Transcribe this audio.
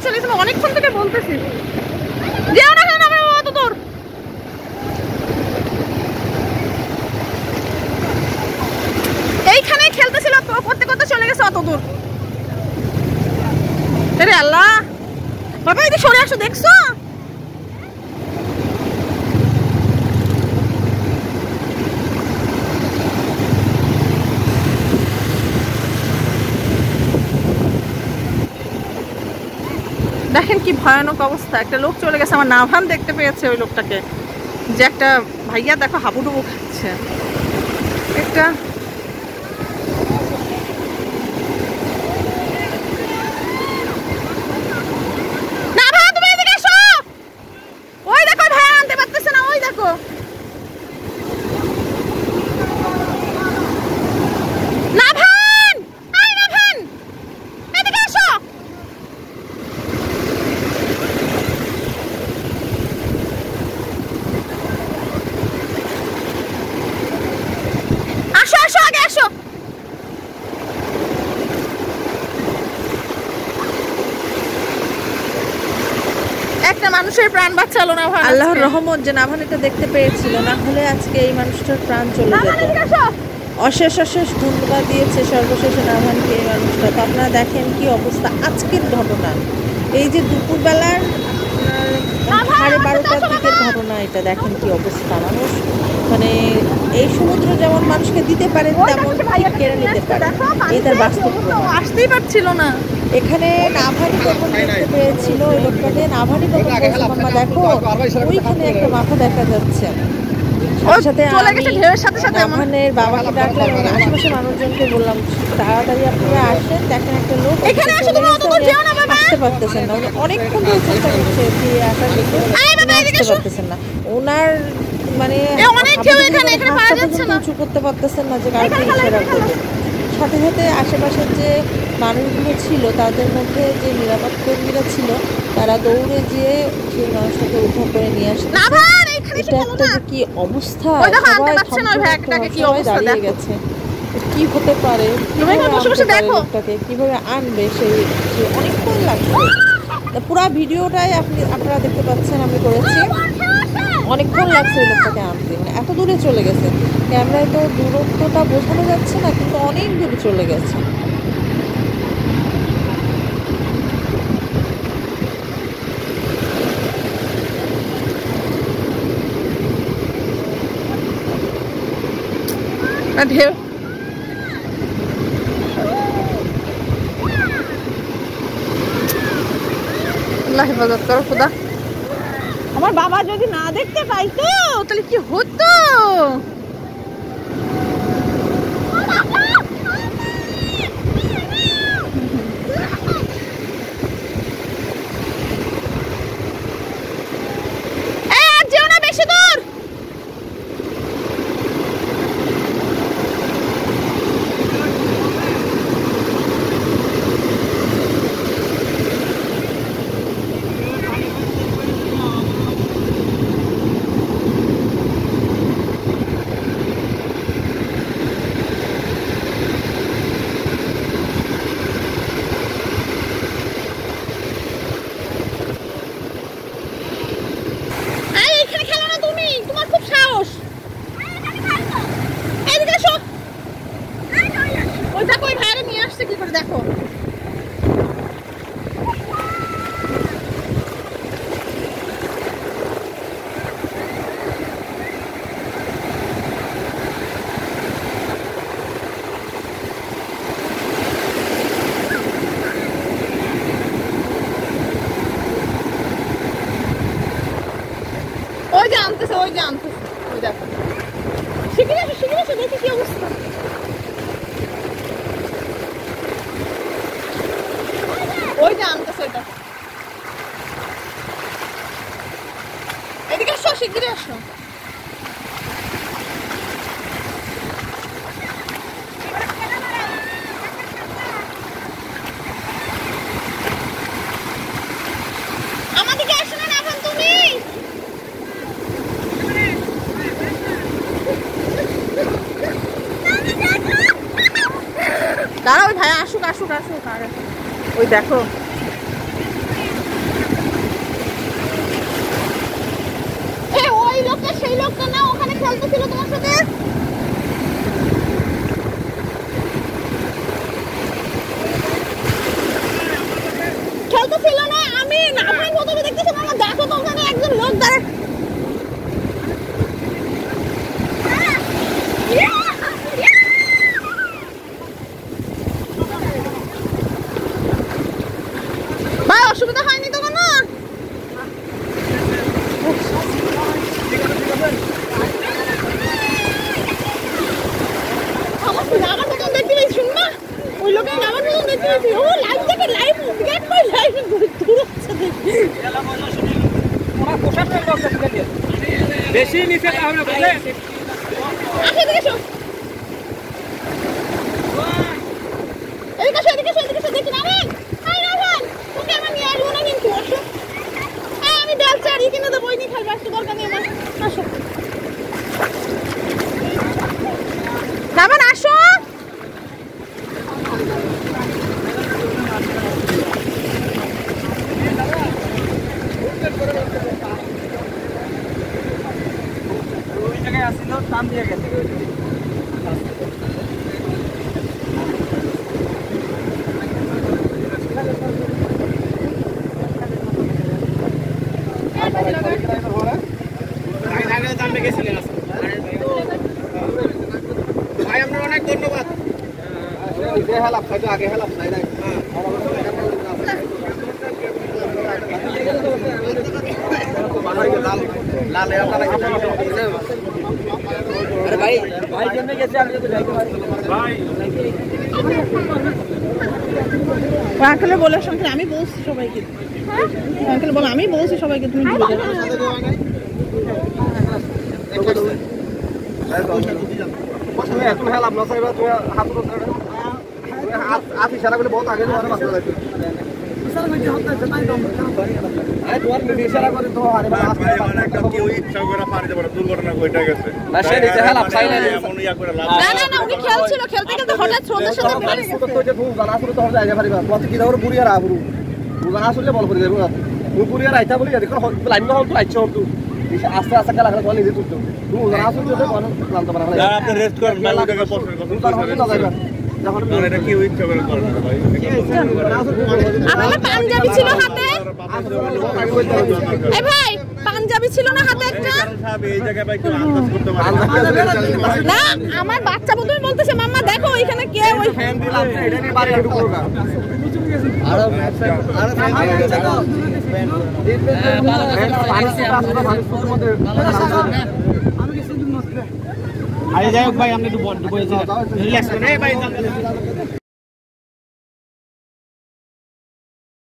চলে গেছে, অনেকক্ষণ থেকে বলতেছি যেও না কেন অত দূর। এইখানে খেলতেছিল, করতে করতে চলে গেছে অত দূর। আরে আল্লাহ বাবা, এদিকে সরে আসো, দেখছো? দেখেন কি ভয়ানক অবস্থা। একটা লোক চলে গেছে, আমার নাভান দেখতে পেয়েছে ওই লোকটাকে, যে একটা ভাইয়া দেখো হাবুডুবু খাচ্ছে। একটা মানুষের প্রাণ বাঁচালো নাভান। আল্লাহর রহমত যে নাভান এটা দেখতে পেয়েছিল, না হলে আজকে এই মানুষটার প্রাণ চলে যেত। অশেষ অশেষ ধন্যবাদ দিয়েছে সর্বশেষে নাভানকে এই মানুষটা। তো আপনারা দেখেন কি অবস্থা আজকের ঘটনা, এই যে দুপুরবেলার 12:30টার দিকের ঘটনা। এটা দেখেন কি অবস্থা। মানুষ মানে এই সমুদ্র যেমন মানুষকে দিতে পারে তেমন কেড়ে নিতে পারে, এই তার বাস্তব। আসতেই পারছিল না এখানে। নাভানি তখন দেখতে পেয়েছিল ওই লোকটাকে। নাভানি তখন বলছে মাম্মা দেখো ওইখানে একটা মাথা দেখা যাচ্ছে। সাথে নাভানের বাবাকে ডাকলাম, আশেপাশে মানুষজনকে বললাম তাড়াতাড়ি আপনারা আসেন, দেখেন একটা লোক আসতে পারতেছেন না, অনেকক্ষণ ধরে চেষ্টা করছে ফিরে আসার জন্য, আসতে পারতেছেন না। ওনার মানে উঁচু করতে পারতেছেন না যে গাড়িতে ইশারা করবে। সাথে সাথে আশেপাশের যে মানুষগুলো ছিল তাদের মধ্যে যে নিরাপদ কর্মীরা ছিল তারা দৌড়ে যেয়ে সেই মানুষটাকে উদ্ধার করে নিয়ে আসছে। এটা একটা যে কি অবস্থা, সবাই দাঁড়িয়ে গেছে। কি হতে পারে, লোকটাকে কিভাবে আনবে সেই অনেকক্ষণ লাগছে। পুরা ভিডিওটাই আপনারা দেখতে পাচ্ছেন, আমি করেছি। অনেকক্ষণ লাগছে এই লোকটাকে আনতে, মানে এত দূরে চলে গেছে। ক্যামেরায় তো দূরত্বটা বোঝানো যাচ্ছে না, কিন্তু অনেক দূরে চলে গেছে। আল্লাহ হেফাজত করো খোদা। আমার বাবা যদি না দেখতে পাইতো তাহলে কি হতো। দেখো ওই যে আনতেছে, ওই দেখো শিখে আসো দেখি কি অবস্থা। ওই যে আনতেছে, ওইটা এদিকে আসো, শিগগিরই আসো। আমাদিকে আসো না এখন তুমি। দাঁড়া, ওই ভাই আসুক। ওই দেখো ওই লোকটা না ওখানে খেলতেছিল তোমার সাথে। খেলতেছিল না, আমি নামের প্রথমে দেখতেছিলাম না, দেখো তো ওখানে একজন লোক দাঁড়ায়। ভাই অসুবিধা হয়নি তো কোনো? আমার মতন দেখতে পেয়েছি, শুন না ওই লোকের আমার মতন দেখতে পেয়েছি। ও লাইভ দেখে লাইভ গেট বাই লাইভ দূর হচ্ছে বেশি নিচে তাহলে বুঝলে আসে দেখো এদিকে দেখি না রে। হাই রাহান ওকে আমার নিয়ে আসবো না কিন্তু আসো। হ্যাঁ আমি ডাল চারি কিনে দেবো, ওই নিয়ে খেলবে, আসতে দরকার নেই আমার। আসো রাহান আসো। ওই জায়গায় আসছিল টান দিয়ে গেছে। ভাই আপনার অনেক ধন্যবাদ। আগে হেলাপ নাই ভাই ভাই কেমনে গেছে আমি তো যাইতে পারি ভাই। আঙ্কেলে বলে সংখ্যা আমি বলছি সবাইকে। আঙ্কেল বলো আমি বলছি সবাইকে তুমি ভুলে যাবে। এখন হেলাপ না চাইবা তুমি হাত আছি সারা বলে বহুত আগে তোমার মাথা লাগবে। তোমার ইশারা করে তো আরে একটা কেউ ইচ্ছা করে পারে যাবে দুর্ঘটনা কইটা গেছে না সে নিচে হেলাপ চাইলে এমন ইয়া করে লাভ না উনি খেলছিল, খেলতে হঠাৎ স্রোতের সাথে পড়ে গেছে। তো যে তুমি জানা শুরু তো জায়গা পারিবা প্রতি কি দাও বুড়িয়া রাবরু জানা শুনলে বল করে দেবো তুমি বুড়িয়া রাইতা বলি দেখো লাইন না হল তো আইছো তো আস্তে আস্তে খেলা খেলা নিজে তুলতো তুমি জানা শুনলে তো কোন ক্লান্ত পারা না আপনি রেস্ট করেন না ওই জায়গা পড়ছেন যখন এটা কি ইচ্ছা করে করেন ভাই। আমার পাঞ্জাবি ছিল হাতে। এই ভাই পাঞ্জাবি ছিল না হাতে একটা। এই জায়গায় ভাই কেউ আন্দাজ করতে পারে না আমার বাচ্চা বন্ধু বলতেছে মাম্মা দেখো এখানে কে ওই ফ্যান দিলে এটা নিয়ে বাড়ি একটু করবা আর ফ্যান দিলে তো আরে যাই হোক ভাই আপনি একটু রিল্যাক্স করেন এই ভাই